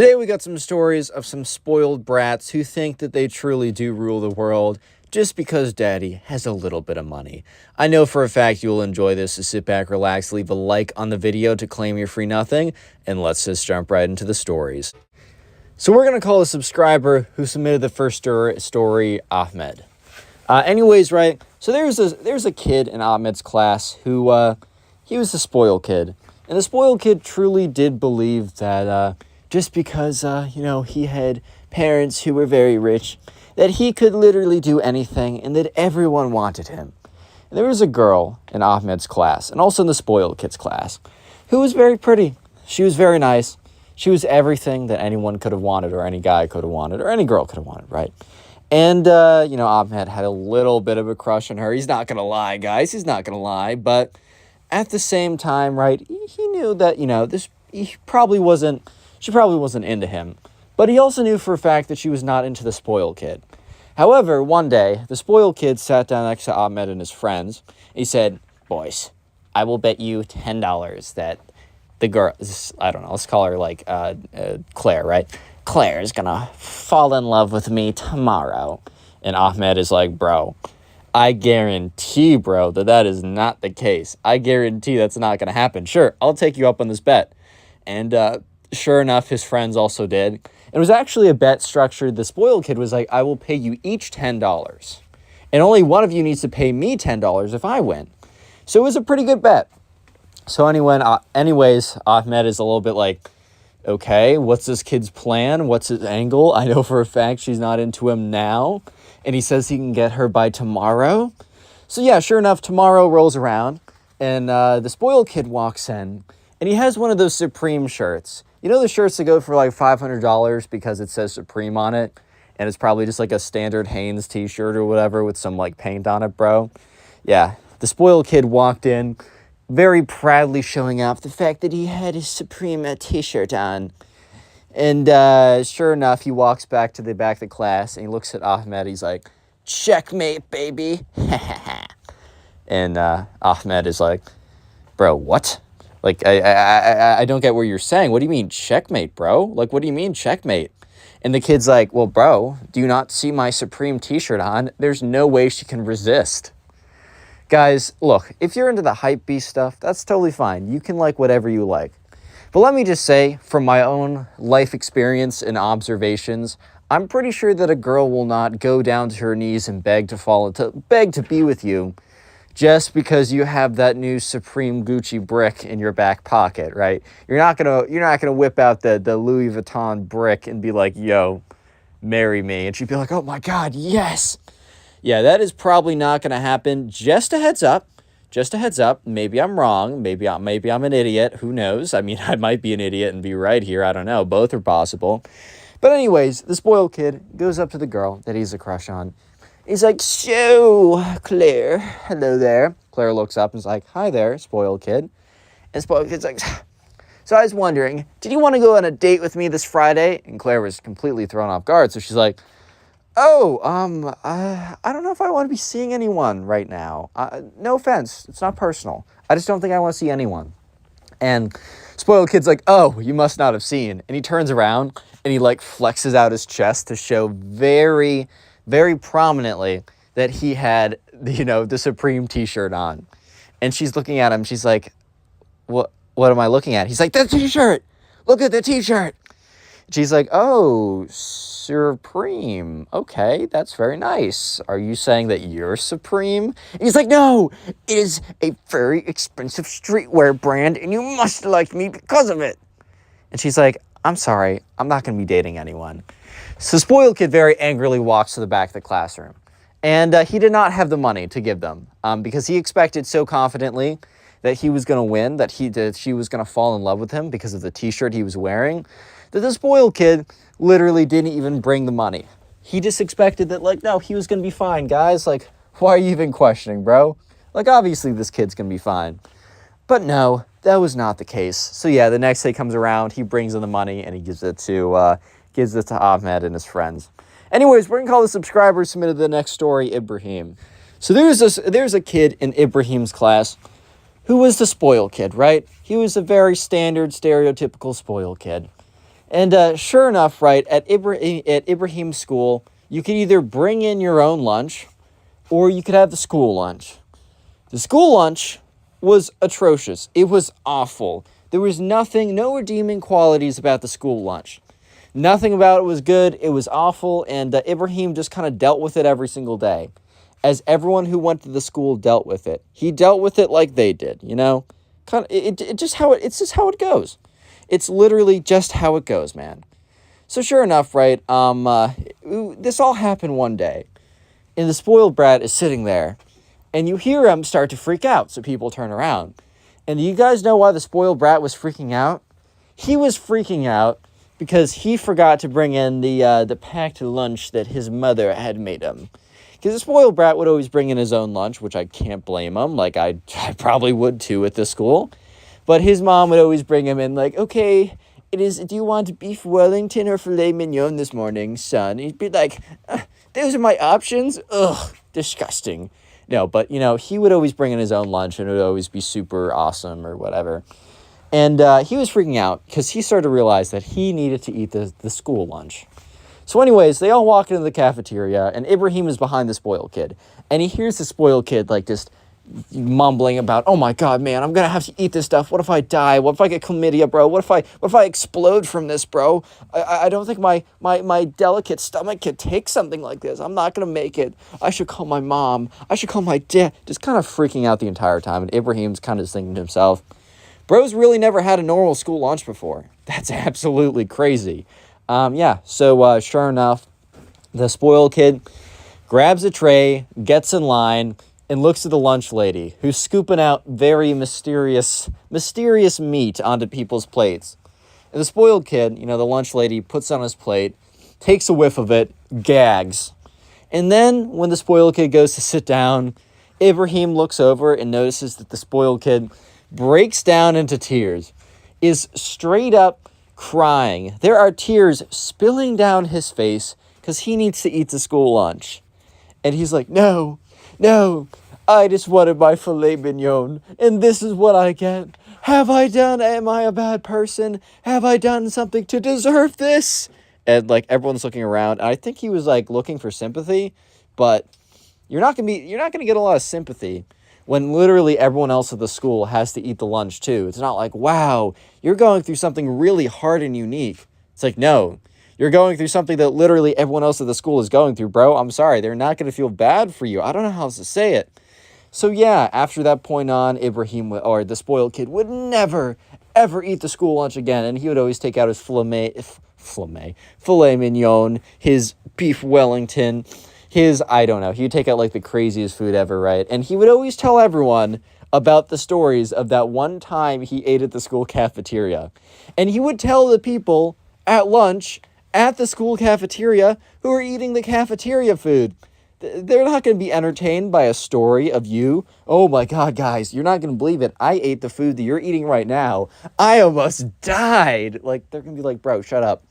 Today we got some stories of some spoiled brats who think that they truly do rule the world just because daddy has a little bit of money. I know for a fact you will enjoy this, so sit back, relax, leave a like on the video to claim your free nothing, and let's just jump right into the stories. So we're going to call a subscriber who submitted the first story Ahmed. Right? So there's a kid in Ahmed's class who, he was the spoiled kid. And the spoiled kid truly did believe that, just because, he had parents who were very rich, that he could literally do anything and that everyone wanted him. And there was a girl in Ahmed's class, and also in the spoiled kid's class, who was very pretty. She was very nice. She was everything that anyone could have wanted, or any guy could have wanted, or any girl could have wanted, right? And, Ahmed had a little bit of a crush on her. He's not going to lie, guys. He's not going to lie. But at the same time, right, he knew that, she probably wasn't into him. But he also knew for a fact that she was not into the spoiled kid. However, one day, the spoiled kid sat down next to Ahmed and his friends. He said, "Boys, I will bet you $10 that the girl, I don't know, let's call her Claire, right? Claire is gonna fall in love with me tomorrow." And Ahmed is like, "Bro, I guarantee, bro, that is not the case. I guarantee that's not gonna happen. Sure, I'll take you up on this bet." And sure enough, his friends also did. It was actually a bet structured. The spoiled kid was like, "I will pay you each $10. And only one of you needs to pay me $10 if I win." So it was a pretty good bet. So anyways, Ahmed is a little bit like, okay, what's this kid's plan? What's his angle? I know for a fact she's not into him now. And he says he can get her by tomorrow. So yeah, sure enough, tomorrow rolls around. And the spoiled kid walks in. And he has one of those Supreme shirts. You know the shirts that go for like $500 because it says Supreme on it? And it's probably just like a standard Hanes t-shirt or whatever with some like paint on it, bro. Yeah, the spoiled kid walked in, very proudly showing off the fact that he had his Supreme t-shirt on. And sure enough, he walks back to the back of the class and he looks at Ahmed. He's like, "Checkmate, baby." And Ahmed is like, "Bro, what? Like, I don't get what you're saying. What do you mean checkmate, bro? Like, what do you mean checkmate?" And the kid's like, "Well, bro, do you not see my Supreme t-shirt on? There's no way she can resist." Guys, look, if you're into the hype beast stuff, that's totally fine. You can like whatever you like. But let me just say, from my own life experience and observations, I'm pretty sure that a girl will not go down to her knees and beg to be with you just because you have that new Supreme Gucci brick in your back pocket, right? You're not gonna whip out the Louis Vuitton brick and be like, "Yo, marry me," and she'd be like, "Oh my God, yes." Yeah, that is probably not gonna happen. Just a heads up. Maybe I'm wrong. Maybe I'm an idiot. Who knows? I mean, I might be an idiot and be right here. I don't know. Both are possible. But anyways, the spoiled kid goes up to the girl that he's a crush on. He's like, "So, Claire, hello there." Claire looks up and is like, "Hi there, spoiled kid." And spoiled kid's like, "So I was wondering, did you want to go on a date with me this Friday?" And Claire was completely thrown off guard. So she's like, "Oh, I don't know if I want to be seeing anyone right now. No offense, it's not personal. I just don't think I want to see anyone." And spoiled kid's like, "Oh, you must not have seen." And he turns around and he like flexes out his chest to show very, very prominently that he had, the Supreme t-shirt on. And she's looking at him. She's like, What am I looking at?" He's like, "The t-shirt. Look at the t-shirt." She's like, "Oh, Supreme. Okay, that's very nice. Are you saying that you're Supreme?" And he's like, "No, it is a very expensive streetwear brand, and you must like me because of it." And she's like, "I'm sorry, I'm not going to be dating anyone." So spoiled kid very angrily walks to the back of the classroom. And he did not have the money to give them because he expected so confidently that he was going to win, that she was going to fall in love with him because of the t-shirt he was wearing, that the spoiled kid literally didn't even bring the money. He just expected that, no, he was going to be fine, guys. Like, why are you even questioning, bro? Like, obviously this kid's going to be fine. But no, that was not the case. So yeah, the next day comes around, he brings in the money, and he gives it to Ahmed and his friends. Anyways, we're going to call the subscriber who submitted the next story Ibrahim. So there's a kid in Ibrahim's class who was the spoiled kid, right? He was a very standard, stereotypical spoiled kid. And sure enough, right, at Ibrahim's school, you could either bring in your own lunch or you could have the school lunch. The school lunch was atrocious. It was awful. There was no redeeming qualities about the school lunch. Nothing about it was good. It was awful, and Ibrahim just kind of dealt with it every single day. As everyone who went to the school dealt with it. He dealt with it like they did, you know? It's just how it goes. It's literally just how it goes, man. So sure enough, right, this all happened one day. And the spoiled brat is sitting there. And you hear him start to freak out, so people turn around. And do you guys know why the spoiled brat was freaking out? He was freaking out because he forgot to bring in the packed lunch that his mother had made him. Because the spoiled brat would always bring in his own lunch, which I can't blame him. Like, I probably would too at the school. But his mom would always bring him in like, okay, do you want beef Wellington or filet mignon this morning, son? He'd be like, those are my options? Ugh, disgusting. No, but, he would always bring in his own lunch, and it would always be super awesome or whatever. And he was freaking out because he started to realize that he needed to eat the school lunch. So anyways, they all walk into the cafeteria, and Ibrahim is behind the spoiled kid. And he hears the spoiled kid, like, just mumbling about, oh my God, man, I'm going to have to eat this stuff. What if I die? What if I get chlamydia, bro? What if I explode from this, bro? I don't think my delicate stomach could take something like this. I'm not going to make it. I should call my mom. I should call my dad. Just kind of freaking out the entire time. And Ibrahim's kind of thinking to himself, bro's really never had a normal school lunch before. That's absolutely crazy. So sure enough, the spoiled kid grabs a tray, gets in line, and looks at the lunch lady, who's scooping out very mysterious meat onto people's plates. And the spoiled kid, the lunch lady, puts on his plate, takes a whiff of it, gags. And then, when the spoiled kid goes to sit down, Ibrahim looks over and notices that the spoiled kid breaks down into tears, is straight up crying. There are tears spilling down his face because he needs to eat the school lunch. And he's like, no, I just wanted my filet mignon, and this is what I get. Am I a bad person? Have I done something to deserve this? And, like, everyone's looking around, and I think he was, like, looking for sympathy, but you're not gonna get a lot of sympathy when literally everyone else at the school has to eat the lunch too. It's not like, wow, you're going through something really hard and unique. It's like, no, you're going through something that literally everyone else at the school is going through, bro. I'm sorry. They're not going to feel bad for you. I don't know how else to say it. So yeah, after that point on, Ibrahim, or the spoiled kid, would never, ever eat the school lunch again. And he would always take out his filet mignon, his beef Wellington, I don't know, he would take out like the craziest food ever, right? And he would always tell everyone about the stories of that one time he ate at the school cafeteria. And he would tell the people at lunch at the school cafeteria who are eating the cafeteria food. They're not going to be entertained by a story of you. Oh my God, guys, you're not going to believe it. I ate the food that you're eating right now. I almost died. Like, they're going to be like, bro, shut up.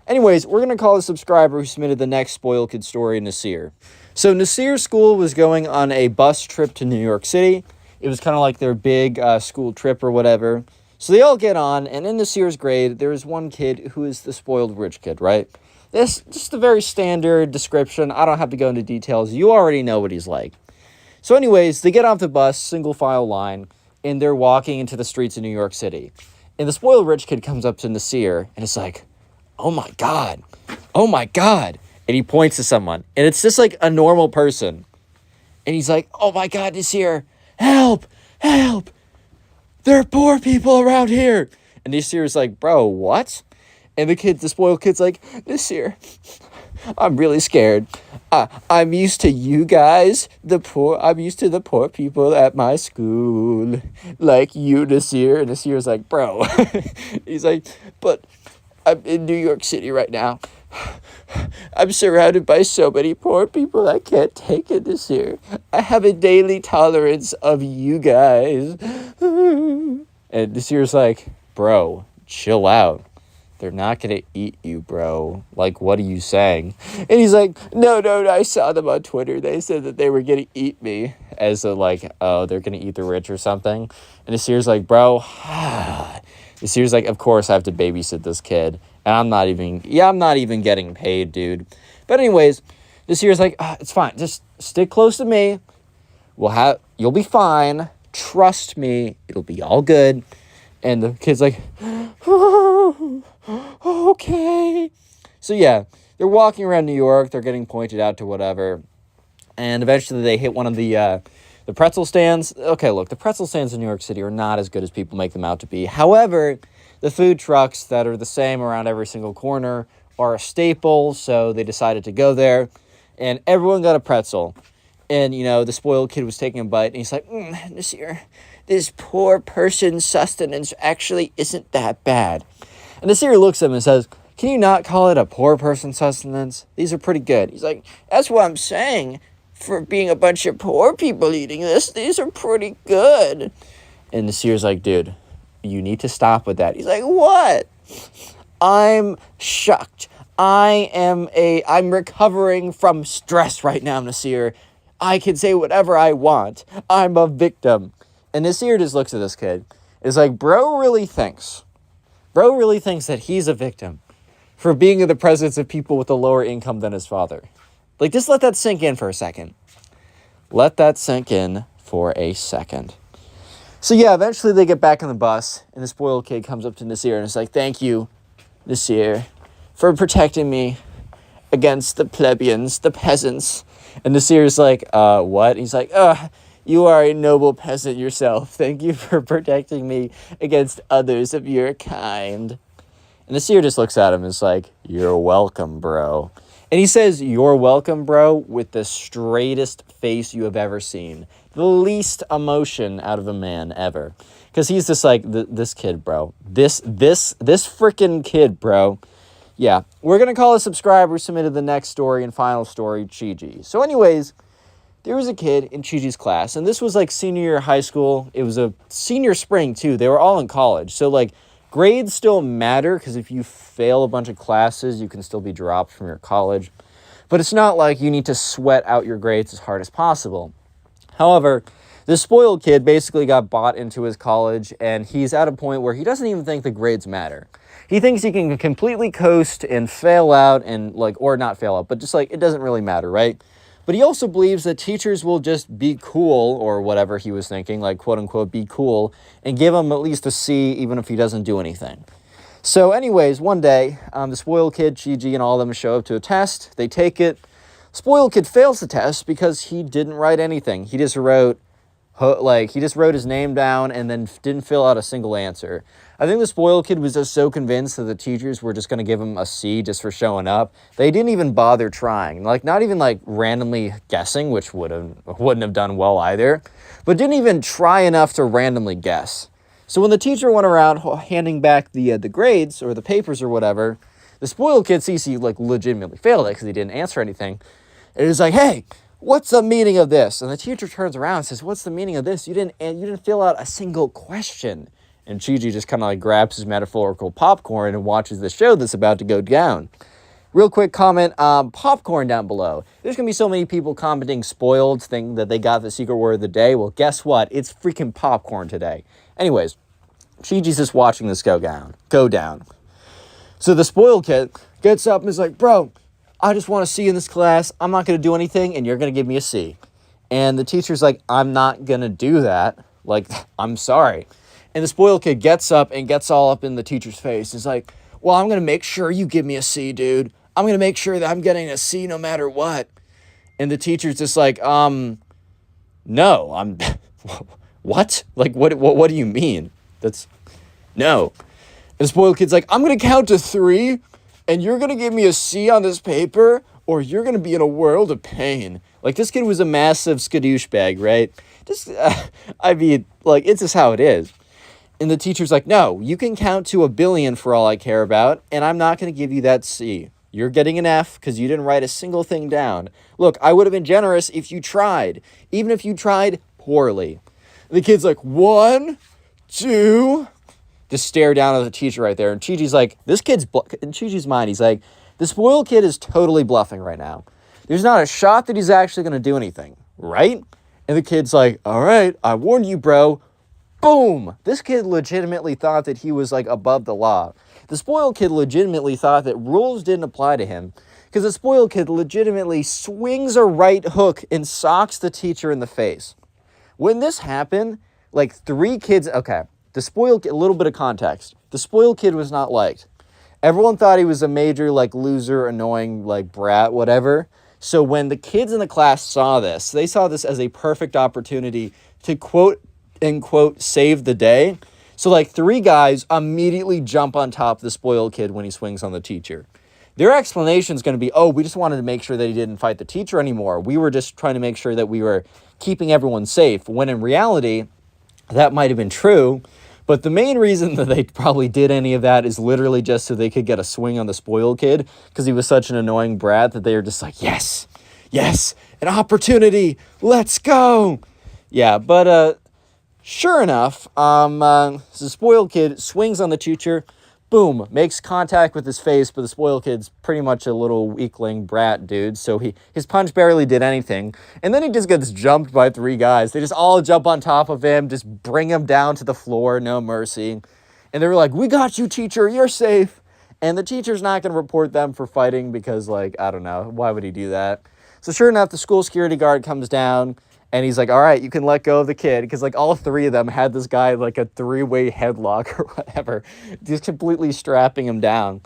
Anyways, we're going to call the subscriber who submitted the next spoiled kid story Nasir. So Nasir's school was going on a bus trip to New York City. It was kind of like their big school trip or whatever. So they all get on, and in Nasir's grade, there is one kid who is the spoiled rich kid, right? This just a very standard description. I don't have to go into details. You already know what he's like. So anyways, they get off the bus, single file line, and they're walking into the streets of New York City. And the spoiled rich kid comes up to Nasir, and it's like, oh my God. And he points to someone, and it's just like a normal person. And he's like, oh my God, Nasir, help. There are poor people around here. And Nasir's like, bro, what? And the spoiled kid's like, Nasir, I'm really scared. I'm used to you guys, I'm used to the poor people at my school. Like you, Nasir. And Nasir's like, bro. He's like, but I'm in New York City right now. I'm surrounded by so many poor people, I can't take it this year. I have a daily tolerance of you guys. And Nasir's like, bro, chill out. They're not going to eat you, bro. Like, what are you saying? And he's like, no, I saw them on Twitter. They said that they were going to eat me. As a, like, oh, they're going to eat the rich or something. And Nasir's like, bro. Nasir's like, of course I have to babysit this kid. And I'm not even getting paid, dude. But anyways, this year's like, it's fine. Just stick close to me. You'll be fine. Trust me. It'll be all good. And the kid's like, oh, okay. So yeah, they're walking around New York. They're getting pointed out to whatever. And eventually they hit one of the pretzel stands. Okay, look, the pretzel stands in New York City are not as good as people make them out to be. However, the food trucks that are the same around every single corner are a staple, so they decided to go there. And everyone got a pretzel. And, the spoiled kid was taking a bite, and he's like, this poor person's sustenance actually isn't that bad. And Nasir looks at him and says, can you not call it a poor person's sustenance? These are pretty good. He's like, that's what I'm saying. For being a bunch of poor people eating this, these are pretty good. And Nasir's like, dude, you need to stop with that. He's like, what? I'm shocked. I'm recovering from stress right now, Nasir. I can say whatever I want. I'm a victim. And Nasir just looks at this kid. It's like, bro really thinks that he's a victim for being in the presence of people with a lower income than his father. Like, just let that sink in for a second. Let that sink in for a second. So yeah, eventually they get back on the bus, and the spoiled kid comes up to Nasir and is like, thank you, Nasir, for protecting me against the plebeians, the peasants. And Nasir's like, what? He's like, you are a noble peasant yourself. Thank you for protecting me against others of your kind. And Nasir just looks at him and is like, you're welcome, bro. And he says, you're welcome, bro, with the straightest face you have ever seen. The least emotion out of a man ever. Because he's just like, this kid, bro. This freaking kid, bro. Yeah, we're going to call a subscriber who submitted the next story and final story, Chi-Ji. So anyways, there was a kid in Chi-Ji's class, and this was like senior year of high school. It was a senior spring, too. They were all in college. So, like, grades still matter, because if you fail a bunch of classes, you can still be dropped from your college. But it's not like you need to sweat out your grades as hard as possible. However, this spoiled kid basically got bought into his college, and he's at a point where he doesn't even think the grades matter. He thinks he can completely coast and fail out and, like, or not fail out, but just, like, it doesn't really matter, right? But he also believes that teachers will just be cool, or whatever he was thinking, like, quote-unquote, be cool, and give him at least a C even if he doesn't do anything. So anyways, one day, the spoiled kid, Chi-Ji, and all of them show up to a test. They take it. Spoiled kid fails the test because he didn't write anything. He just wrote his name down and then didn't fill out a single answer. I think the spoiled kid was just so convinced that the teachers were just going to give him a C just for showing up. They didn't even bother trying. Like, not even, like, randomly guessing, which wouldn't have done well either. But didn't even try enough to randomly guess. So when the teacher went around handing back the grades or the papers or whatever, the spoiled kid sees he, like, legitimately failed it because he didn't answer anything. And he's like, hey, what's the meaning of this? And the teacher turns around and says, what's the meaning of this? You didn't fill out a single question. And Chi-Ji just kind of like grabs his metaphorical popcorn and watches the show that's about to go down. Real quick comment, popcorn down below. There's going to be so many people commenting spoiled, thinking that they got the secret word of the day. Well, guess what? It's freaking popcorn today. Anyways, Chi-Ji's just watching this go down. So the spoiled kid gets up and is like, bro, I just want to see you in this class. I'm not going to do anything, and you're going to give me a C. And the teacher's like, I'm not going to do that. Like, I'm sorry. And the spoiled kid gets up and gets all up in the teacher's face. He's like, well, I'm going to make sure you give me a C, dude. I'm going to make sure that I'm getting a C no matter what. And the teacher's just like, no, I'm, what? Like, what do you mean? No. And the spoiled kid's like, I'm going to count to 3, and you're going to give me a C on this paper, or you're going to be in a world of pain. Like, this kid was a massive skadoosh bag, right? Just, it's just how it is. And the teacher's like, no, you can count to 1 billion for all I care about, and I'm not going to give you that C. You're getting an F because you didn't write a single thing down. Look, I would have been generous if you tried, even if you tried poorly. And the kid's like, 1, 2, just stare down at the teacher right there. And Chi-Ji's like, in Chi-Ji's mind, he's like, the spoiled kid is totally bluffing right now. There's not a shot that he's actually going to do anything, right? And the kid's like, all right, I warned you, bro. Boom! This kid legitimately thought that he was, like, above the law. The spoiled kid legitimately thought that rules didn't apply to him because the spoiled kid legitimately swings a right hook and socks the teacher in the face. When this happened, like 3 kids, okay, the spoiled kid, a little bit of context. The spoiled kid was not liked. Everyone thought he was a major, like, loser, annoying, like, brat, whatever. So when the kids in the class saw this, they saw this as a perfect opportunity to quote unquote save the day. So like 3 guys immediately jump on top of the spoiled kid when he swings on the teacher. Their explanation is going to be, oh, we just wanted to make sure that he didn't fight the teacher anymore. We were just trying to make sure that we were keeping everyone safe. When in reality, that might have been true. But the main reason that they probably did any of that is literally just so they could get a swing on the spoiled kid because he was such an annoying brat that they were just like, yes, an opportunity, let's go. Yeah, but sure enough, the spoiled kid swings on the teacher, boom, makes contact with his face, but the spoiled kid's pretty much a little weakling brat dude, so his punch barely did anything. And then he just gets jumped by 3 guys. They just all jump on top of him, just bring him down to the floor, no mercy. And they were like, we got you, teacher, you're safe. And the teacher's not going to report them for fighting because, like, I don't know, why would he do that? So sure enough, the school security guard comes down, and he's like, all right, you can let go of the kid. Because, like, all 3 of them had this guy, like, a 3-way headlock or whatever. Just completely strapping him down.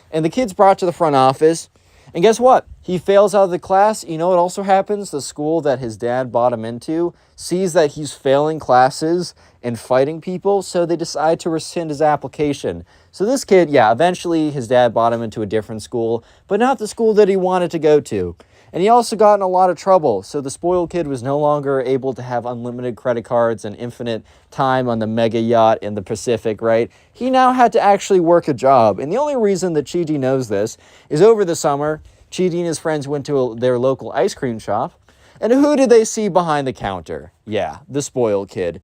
And the kid's brought to the front office. And guess what? He fails out of the class. You know what also happens? The school that his dad brought him into sees that he's failing classes and fighting people. So they decide to rescind his application. So this kid, yeah, eventually his dad brought him into a different school. But not the school that he wanted to go to. And he also got in a lot of trouble, so the spoiled kid was no longer able to have unlimited credit cards and infinite time on the mega yacht in the Pacific, right? He now had to actually work a job, and the only reason that Chidi knows this is over the summer, Chidi and his friends went to their local ice cream shop, and who did they see behind the counter? Yeah, the spoiled kid.